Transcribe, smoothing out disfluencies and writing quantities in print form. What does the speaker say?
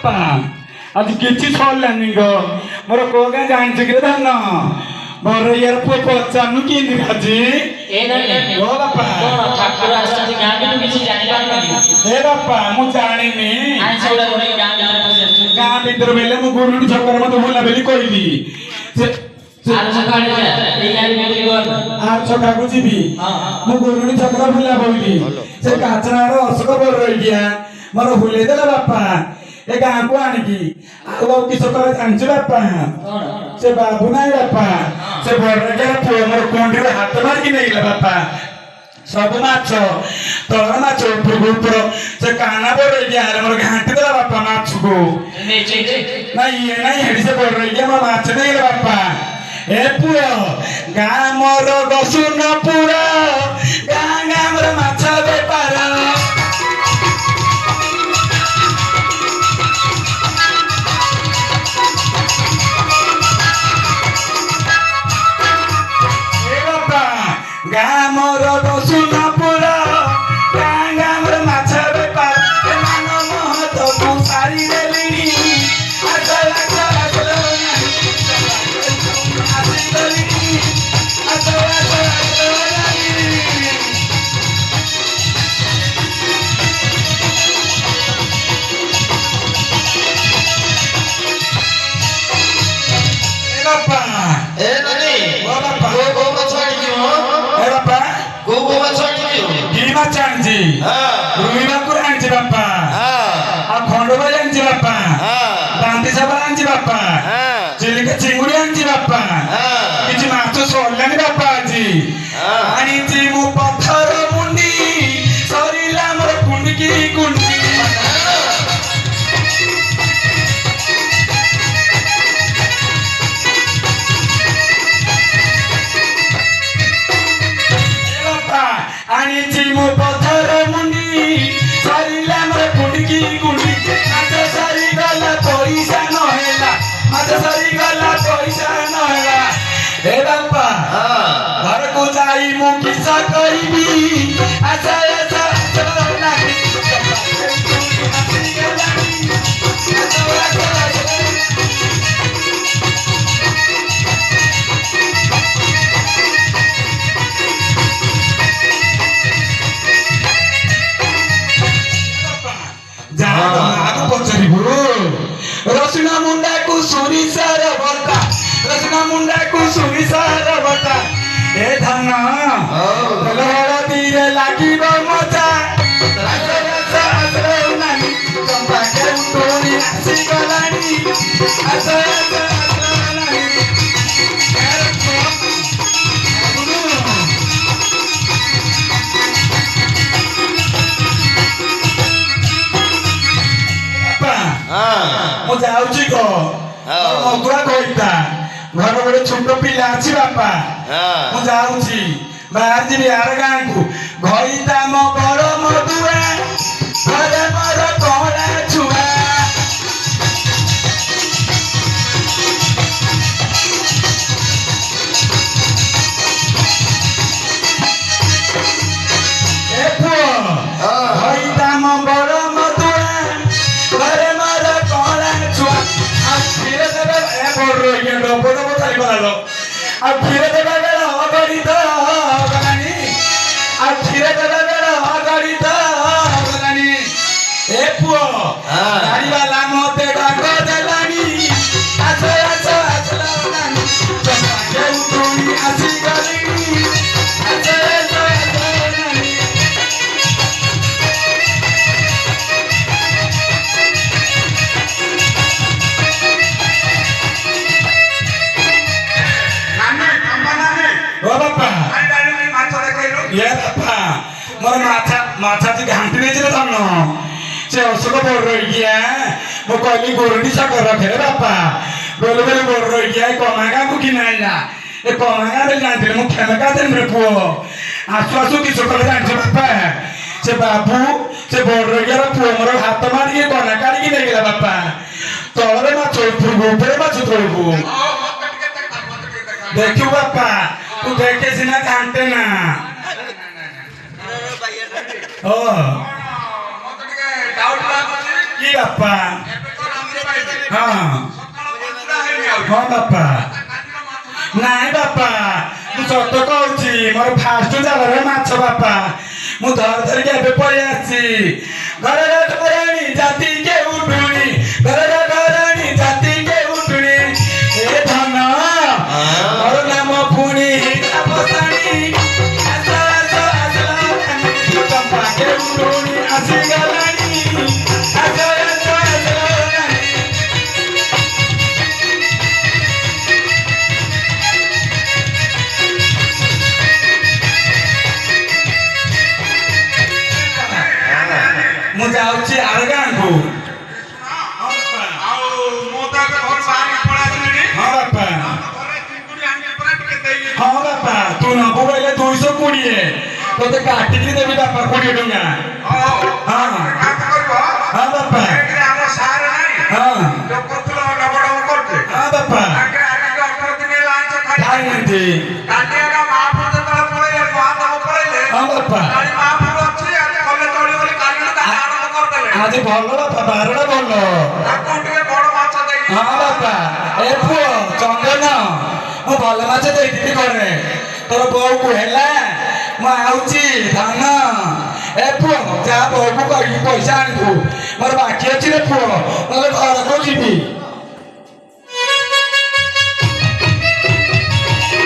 ବାପା ଆଜି କିଛି ସରିଲାନି ଗୋ ମୋର କୋଉ ଗାଁ ଜାଣିଛୁ କି ଧାନ ମୋର ଇଆର ପୁଅ ପଚାରୁନୁ କେମିତି ଆଜି ଓ ବାପା ଠାକୁର ଆସିଛନ୍ତି ଗାଁ କିନ୍ତୁ କିଛି ଜାଣିପାରୁନି ହେ ବାପା ମୁଁ ଜାଣିନି ଗାଁ ଭିତରେ ବେଲେ ମୁଁ ଗୁରୁଟି ଛକରେ ମତେ ବୁଲା ବେଲି କହିଲି আর ছকাকু যাবি মু গুরুনি ছকরা বুলা বইলি সে কাচনার অশোক বড় রই গিয়া মোর ভুলে দেলা বাপা এ গাঁকু আনিকি ଆଉ କିସ କରେ ଜାଣିଛୁ ବାପା ସେ ବାବୁ ନାହିଁ ବାପା ସେ ବଡ ପୁଅ ମୋର କୁଣ୍ଡିରେ ହାତ ମାରିକି ନେଇଗଲା ବାପା ସବୁ ମାଛ ତଳ ମାଛ ଉପରକୁ ଉପର ସେ କାନା ବଡ ଗିଆରେ ମୋର ଘାଣ୍ଟି ଦେଲା ବାପା ମାଛକୁ ନାଇଁ ଇଏ ନାଇଁ ହେଠି ସେ ବଡ ଗିଆ ମୋ ମାଛ ନେଇଗଲା ବାପା ए पुओ गाँ मोर गसुन पुरा गाँ गाँ मोर माछ बेपार ए बापा गाँ मोर गसुन पुरा गाँ गाँ मोर माछ बेपार ए मान महत को सारी देलिनी बापा खंडोबा जानी बापा दांती साबा आनी बापा चिलिका चिंगुड़ी आनी बापा किसी माछ सरलानी बापा आज आनी मु पत्थर मुंडी सरीला मोर कुंडकी कुंडी बापा आनी मु पत्थर मुंडी सरीला मोर कुंडकी कुंडी माछ सरी गला पैसा नहेला माछ सरी गला पैसा नहेला हे बापा घर को जाई मु किसा करिबी आशा आशा नाही रसुना मुंडा को सुरी सार बता रसुना मुंडा को सुरी सार बता ए धन लहरा तीरे लागी मजा राजा राजा आसरे नाही चंपा के उठोनी आसी गलानी आसा आसा आसरे नाही ମୁଁ ଯାଉଛି ଗୋ ମଗୁଆ କହିତା ଘର ଗୋଟେ ଛୋଟ ପିଲା ଅଛି ବାପା ମୁଁ ଯାଉଛି ବାହାରି ଯିବି ଆର ଗାଁକୁ ଘଇତା ମୋ ବଡ ମଧୁଆ ଘରେ ମୋର କଅଁଳା ଛୁଆ ଏ ପୁଅ ଘଇତା ମୋ ବଡ क्षीर देवा बेल अगणित गलानी क्षीर देवा बेल अगणित गलानी ए पुओ गाड़ी वाला मते डाक देलानी आछो आछो आछला नानी चंपा के उठोनी आसी गलीनी आछो आछो आछला नानी मोर माछा घाटी नहीं धन से अशोक बड़ रही गया मो कहली गोरुटी छक रखे बापा गोल गोल बड़ रही गया कमा गाँ को किना ए कमा गाँ जानी मुझे खेलका देन रे पुओ आसु आसु किस जानी बापा से बाबू से बड़ रही गया पुओ मोर हाथ मारिक कना काढ़ी नहीं गला बापा तले माछ उपरे माछ तलू देखू बापा तू देखे सीना घाटे ना ओ की बापा ହଁ ବାପା ନାଇଁ ବାପା ମୁଁ ସତ କହୁଛି ମୋର ଫାଷ୍ଟ ଜାଲରେ ମାଛ ବାପା ମୁଁ ଧରିକି ଏବେ ପଳେଇ ଆସିଛି ଘରର ଘରାଣୀ ଜାତି କେଉଁଠୁଣି ଘରର ଘରାଣୀ ଜାତି କେଉଁଠୁଣି ଏ ଧନ ମୋର ନାମ ପୁଣି ଚମ୍ପା କେଉଁଠୁଣି ଆସିଗଲାଣି ମୁଁ ଯାଉଛି ଆର ଗାଁକୁ ହଁ ବାପା ତୁ ନବୁ ବୋଇଲେ 220 ତୋତେ କାଟିକି ଦେବି ବାପା 20 ଟଙ୍କା ହଁ ହଁ ବାପା ହଁ ହଁ ବାପା ଖାଇନାହାନ୍ତି ହଁ ବାପା ଆଜି ଭଲ ବାପା ବାରଟା ଭଲ ହଁ ବାପା ଏ ପୁଅ ଚନ୍ଦନ ମୁଁ ଭଲ ମାଛ ଦେଇଥିଲି ଘରେ ତୋର ବୋଉକୁ ହେଲା ମୁଁ ଆଉଛି ଧାନ ଏ ପୁଅ ଯାହା ବୋଉକୁ କହିକି ପଇସା ଆଣିବୁ ମୋର ବାକି ଅଛି ରେ ପୁଅ ନହେଲେ ଘରକୁ ଯିବି